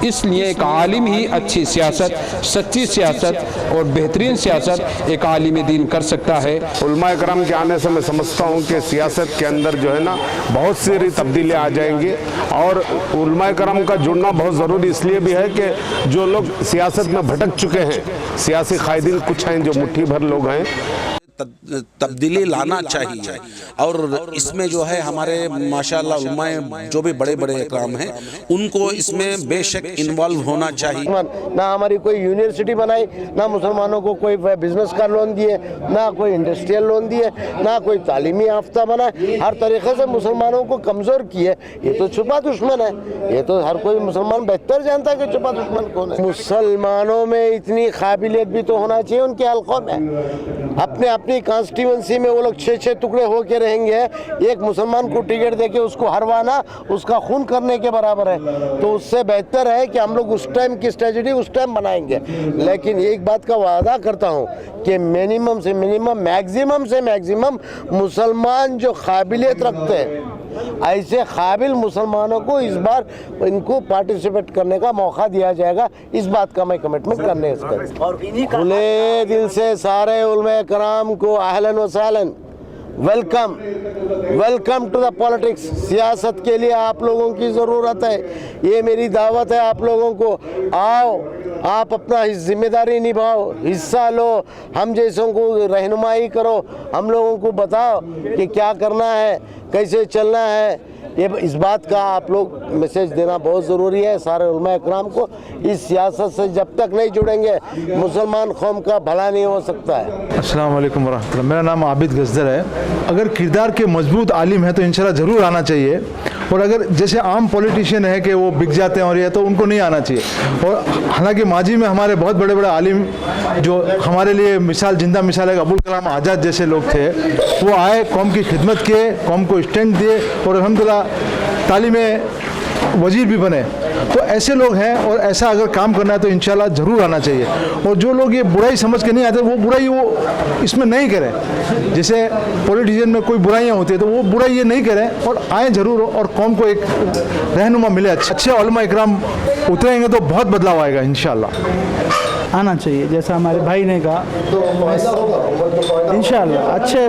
इसलिए एक आलिम ही अच्छी सियासत, सच्ची सियासत और बेहतरीन सियासत एक आलिम दीन कर सकता है। उलमा करम के आने से मैं समझता हूँ कि सियासत के अंदर जो है ना बहुत सी तब्दीलियाँ आ जाएंगी और उलमा करम का जुड़ना बहुत ज़रूरी इसलिए भी है कि जो लोग सियासत में भटक चुके हैं, सियासी कायदीन कुछ हैं जो मुट्ठी भर लोग हैं, तब्दीली लाना चाहिए। और इसमें जो है हमारे माशाअल्लाह उलमाए जो भी बड़े बड़े इकराम हैं उनको इसमें बेशक इन्वॉल्व होना चाहिए। ना हमारी कोई यूनिवर्सिटी बनाई, ना मुसलमानों को कोई बिजनेस का लोन दिए, ना कोई इंडस्ट्रियल लोन दिए, ना कोई तालीमी याफ्ता बनाए, हर तरीके से मुसलमानों को कमज़ोर किए। ये तो छुपा दुश्मन है, ये तो हर कोई मुसलमान बेहतर जानता है कि छुपा दुश्मन कौन है। मुसलमानों में इतनी काबिलियत भी तो होना चाहिए उनके हल्कों में। अपनी कॉन्स्टिट्यूंसी में वो लोग 6-6 टुकड़े होके रहेंगे, एक मुसलमान को टिकट देके उसको हरवाना उसका खून करने के बराबर है। तो उससे बेहतर है कि हम लोग उस टाइम की स्ट्रेटजी उस टाइम बनाएंगे। लेकिन एक बात का वादा करता हूँ कि मिनिमम से मिनिमम, मैक्सिमम से मैक्सिमम मुसलमान जो काबिलियत रखते हैं, ऐसे काबिल मुसलमानों को इस बार इनको पार्टिसिपेट करने का मौका दिया जाएगा। इस बात का मैं कमिटमेंट करने इसका खुले दिल से सारे उलमा कराम को अहलन व सहलन welcome, welcome to the politics. सियासत के लिए आप लोगों की ज़रूरत है, ये मेरी दावत है आप लोगों को। आओ, आप अपना जिम्मेदारी निभाओ, हिस्सा लो, हम जैसों को रहनुमाई करो, हम लोगों को बताओ कि क्या करना है, कैसे चलना है। ये इस बात का आप लोग मैसेज देना बहुत ज़रूरी है सारे उलमा इकराम को। इस सियासत से जब तक नहीं जुड़ेंगे मुसलमान कौम का भला नहीं हो सकता है। अस्सलाम वालेकुम वरहमतुल्लाह। मेरा नाम आबिद गजदर है। अगर किरदार के मजबूत आलिम है तो इंशाल्लाह ज़रूर आना चाहिए, और अगर जैसे आम पॉलिटिशियन है कि वो बिक जाते हैं और ये, तो उनको नहीं आना चाहिए। और हालांकि माजी में हमारे बहुत बड़े बड़े आलिम जो हमारे लिए मिसाल, जिंदा मिसाल है, अबुल कलाम आज़ाद जैसे लोग थे, वो आए, कौम की खिदमत किए, कौम को स्टैंड दिए और अल्हम्दुलिल्लाह तालीम वजीर भी बने। तो ऐसे लोग हैं और ऐसा अगर काम करना है तो इंशाल्लाह ज़रूर आना चाहिए। और जो लोग ये बुराई समझ के नहीं आते, वो बुराई वो इसमें नहीं करें। जैसे पॉलिटिशियन में कोई बुराइयां होती है तो वो बुराई ये नहीं करें और आए ज़रूर, और कौम को एक रहनुमा मिले। अच्छे उलमा इकराम उतरेंगे तो बहुत बदलाव आएगा इंशाल्लाह। आना चाहिए, जैसा हमारे भाई ने कहा, इंशाल्लाह अच्छे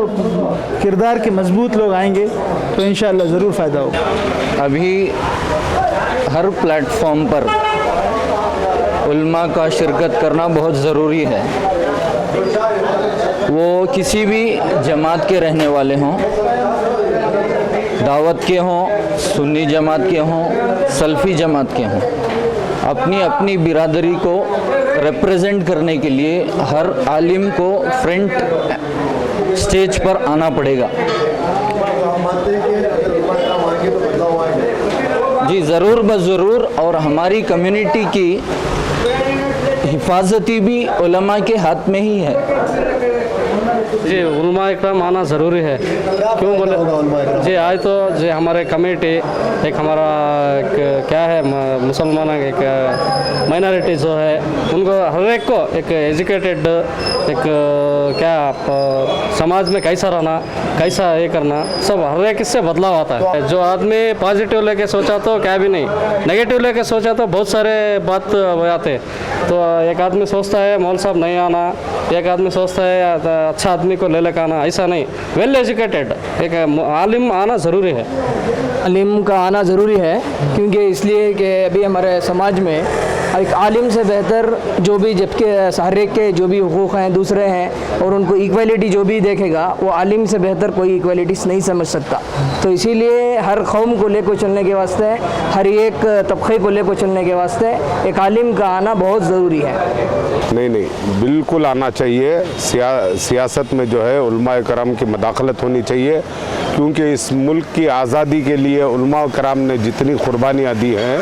किरदार के मजबूत लोग आएंगे तो इंशाल्लाह ज़रूर फ़ायदा होगा। अभी हर प्लेटफॉर्म पर उल्मा का शिरकत करना बहुत ज़रूरी है। वो किसी भी जमात के रहने वाले हों, दावत के हों, सुन्नी जमात के हों, सल्फ़ी जमात के हों, अपनी अपनी बिरादरी को रिप्रेजेंट करने के लिए हर आलिम को फ्रंट स्टेज पर आना पड़ेगा। जी ज़रूर ब ज़रूर। और हमारी कम्युनिटी की हिफाजती भी उलमा के हाथ में ही है। जी उलमा इकराम आना ज़रूरी है। क्यों बोले जी, आज तो जी हमारे कमेटी एक हमारा क्या है, मुसलमानों के एक माइनॉरिटी जो है उनको हर एक को एक एजुकेटेड, एक क्या समाज में कैसा रहना, कैसा ये करना, सब हर एक इससे बदलाव आता है। जो आदमी पॉजिटिव लेके सोचा तो क्या भी नहीं, नेगेटिव लेके सोचा तो बहुत सारे बात आते। तो एक आदमी सोचता है मौल साहब नहीं आना, एक आदमी सोचता है अच्छा आदमी को ले लेकर आना, ऐसा नहीं। वेल एजुकेटेड एक आलिम आना ज़रूरी है। आलिम का आना ज़रूरी है क्योंकि इसलिए कि अभी हमारे समाज में एक आलिम से बेहतर जो भी, जबकि हर एक के जो भी हुकूक़ हैं दूसरे हैं और उनको इक्वलिटी जो भी देखेगा वो आलिम से बेहतर कोई इक्वलिटीज़ नहीं समझ सकता। तो इसीलिए हर कौम को लेकर चलने के वास्ते, हर एक तबके को लेकर चलने के वास्ते एक आलिम का आना बहुत ज़रूरी है। नहीं, बिल्कुल आना चाहिए। सियासत में जो है उलमा कराम की मदाखलत होनी चाहिए, क्योंकि इस मुल्क की आज़ादी के लिए उलमा कराम ने जितनी कुर्बानियाँ दी हैं,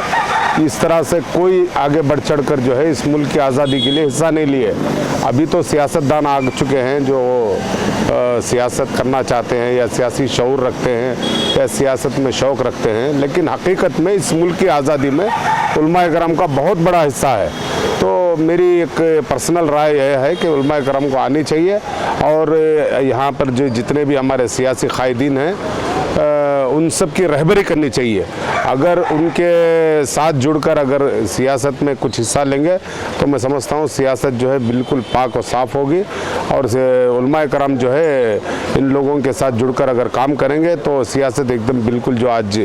इस तरह से कोई आगे बढ़ चढ़ कर जो है इस मुल्क की आज़ादी के लिए हिस्सा नहीं लिए। अभी तो सियासतदान आ चुके हैं जो सियासत करना चाहते हैं या सियासी शऊर रखते हैं या सियासत में शौक़ रखते हैं, लेकिन हकीकत में इस मुल्क की आज़ादी में उलमा कराम का बहुत बड़ा हिस्सा है। तो मेरी एक पर्सनल राय यह है कि उलमा कराम को आनी चाहिए और यहाँ पर जो जितने भी हमारे सियासी कायदीन हैं उन सब की रहबरी करनी चाहिए। अगर उनके साथ जुड़कर अगर सियासत में कुछ हिस्सा लेंगे तो मैं समझता हूँ सियासत जो है बिल्कुल पाक और साफ़ होगी। और उलमाए कराम जो है इन लोगों के साथ जुड़कर अगर काम करेंगे तो सियासत एकदम बिल्कुल, जो आज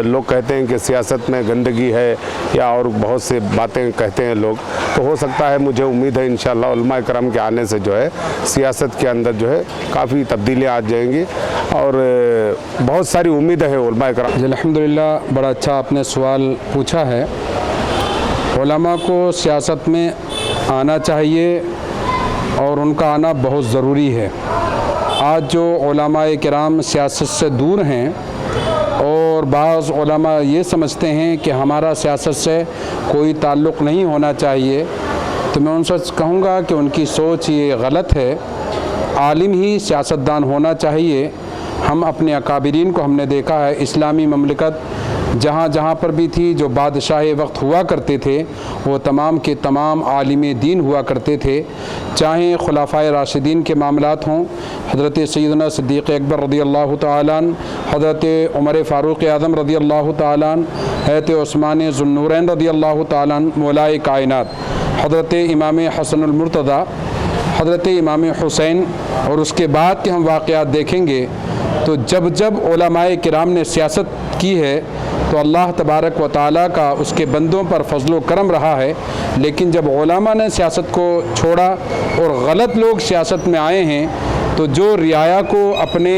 लोग कहते हैं कि सियासत में गंदगी है या और बहुत से बातें कहते हैं लोग, तो हो सकता है, मुझे उम्मीद है इंशाअल्लाह उलमाए कराम के आने से जो है सियासत के अंदर जो है काफ़ी तब्दीलियाँ आ जाएंगी और बहुत सारी उम्मीदें हैं उलमाए कराम। जी अल्हम्दुलिल्लाह, बड़ा अच्छा आपने सवाल पूछा है। उलमा को सियासत में आना चाहिए और उनका आना बहुत ज़रूरी है। आज जो उलमाए किराम सियासत से दूर हैं और बाज़ उलमा ये समझते हैं कि हमारा सियासत से कोई ताल्लुक़ नहीं होना चाहिए, तो मैं उनसे कहूँगा कि उनकी सोच ये गलत है। आलिम ही सियासतदान होना चाहिए। हम अपने अकाबिरीन को हमने देखा है, इस्लामी ममलिकत जहाँ जहाँ पर भी थी, जो बादशाह वक्त हुआ करते थे वो तमाम के तमाम आलिम दीन हुआ करते थे। चाहे खुलाफाए राशिदीन के मामलात हों, हज़रत सैयदना सिद्दीक़ अकबर रज़ियल्लाहु ताला अन्हु, हज़रत उमर फ़ारूक़ आज़म रज़ियल्लाहु ताला अन्हु, हज़रत उस्मान ज़ुन्नूरैन रज़ियल्लाहु ताला अन्हु, मौलाए कायनात हज़रत इमाम हसनुल मुर्तज़ा, हज़रत इमाम हुसैन, और उसके बाद के हम वाक़यात देखेंगे तो जब जब उलमाए किराम ने सियासत की है तो अल्लाह तबारक व ताला का उसके बंदों पर फजलो करम रहा है। लेकिन जब उलमा ने सियासत को छोड़ा और गलत लोग सियासत में आए हैं तो जो रियाया को अपने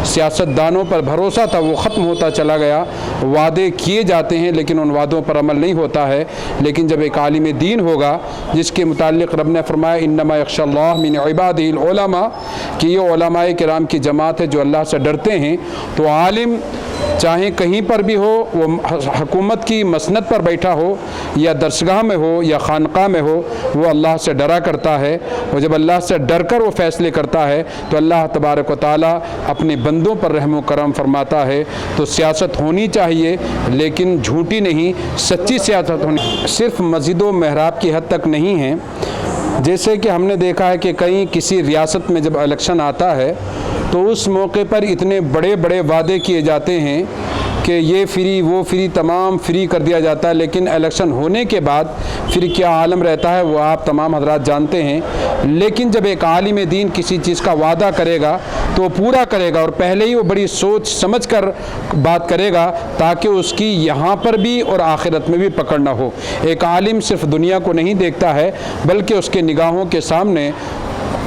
सियासतदानों पर भरोसा था वो ख़त्म होता चला गया। वादे किए जाते हैं लेकिन उन वादों पर अमल नहीं होता है। लेकिन जब एक आलिम दीन होगा जिसके मुताल्लिक़ रब ने फरमाया इन्नमा यख्शल्लाह मिन इबादिहिल उलमा, कि ये उलमाए किराम की जमात है जो अल्लाह से डरते हैं, तो आलिम चाहे कहीं पर भी हो, वो हुकूमत की मसनद पर बैठा हो या दरसगाह में हो या खानक़ाह में हो, वो अल्लाह से डरा करता है। और जब अल्लाह से डर कर वो फ़ैसले करता है तो अल्लाह तबारक व तआला अपने बंदों पर रहम व करम फरमाता है। तो सियासत होनी चाहिए लेकिन झूठी नहीं, सच्ची सियासत होनी। सिर्फ मस्जिद व महराब की हद तक नहीं है। जैसे कि हमने देखा है कि कहीं किसी रियासत में जब इलेक्शन आता है तो उस मौके पर इतने बड़े बड़े वादे किए जाते हैं कि ये फ्री वो फ्री, तमाम फ्री कर दिया जाता है, लेकिन इलेक्शन होने के बाद फिर क्या आलम रहता है वो आप तमाम हजरात जानते हैं। लेकिन जब एक आलिम दीन किसी चीज़ का वादा करेगा तो वो पूरा करेगा और पहले ही वो बड़ी सोच समझ कर बात करेगा ताकि उसकी यहाँ पर भी और आखिरत में भी पकड़ ना हो। एक आलिम सिर्फ दुनिया को नहीं देखता है बल्कि उसके निगाहों के सामने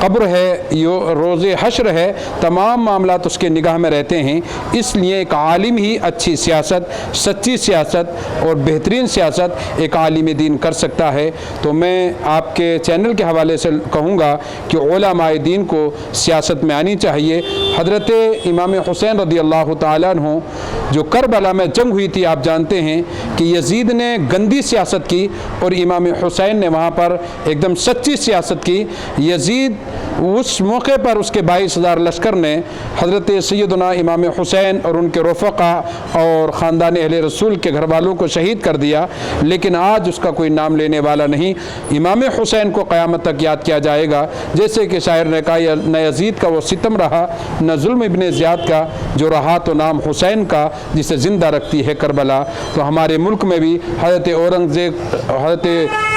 कब्र है, यो रोज़े हश्र है, तमाम मामलात उसके निगाह में रहते हैं। इसलिए एक आलिम ही अच्छी सियासत, सच्ची सियासत और बेहतरीन सियासत एक आलिम दीन कर सकता है। तो मैं आपके चैनल के हवाले से कहूँगा कि उलमाए दीन को सियासत में आनी चाहिए। हज़रत इमाम हुसैन रज़ियल्लाहु ताला अन्हु जो करबला में जंग हुई थी, आप जानते हैं कि यजीद ने गंदी सियासत की और इमाम हुसैन ने वहाँ पर एकदम सच्ची सियासत की। यजीद उस मौके पर उसके 22,000 लश्कर ने हज़रत सैयदना इमाम हुसैन और उनके रफ़क़ा और ख़ानदान अहले रसूल के घर वालों को शहीद कर दिया, लेकिन आज उसका कोई नाम लेने वाला नहीं। इमाम हुसैन को क़यामत तक याद किया जाएगा। जैसे कि शायर ने कहा, न यजीद का वो सितम रहा न जुल्म इब्ने ज़ियाद का, जो रहा तो नाम हुसैन का जिसे ज़िंदा रखती है करबला। तो हमारे मुल्क में भी हज़रत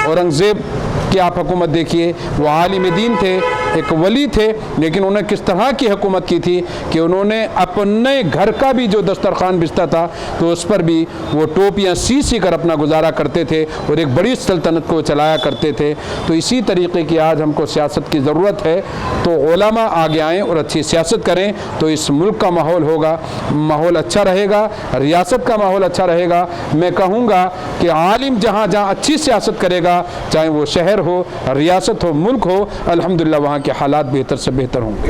औरंगज़ेब की आप हुकूमत देखिए, वो आलिम दीन थे, एक वली थे, लेकिन उन्होंने किस तरह की हुकूमत की थी कि उन्होंने अपने घर का भी जो दस्तरखान बिछता था तो उस पर भी वो टोपियाँ सी कर अपना गुजारा करते थे और एक बड़ी सल्तनत को चलाया करते थे। तो इसी तरीके की आज हमको सियासत की ज़रूरत है। तो उलमा आगे आएँ और अच्छी सियासत करें तो इस मुल्क का माहौल होगा, माहौल अच्छा रहेगा, रियासत का माहौल अच्छा रहेगा। मैं कहूँगा कि आलिम जहाँ जहाँ अच्छी सियासत करेगा, चाहे वो शहर हो, रियासत हो, मुल्क हो, अल्हम्दुलिल्लाह वहाँ के हालात बेहतर से बेहतर होंगे।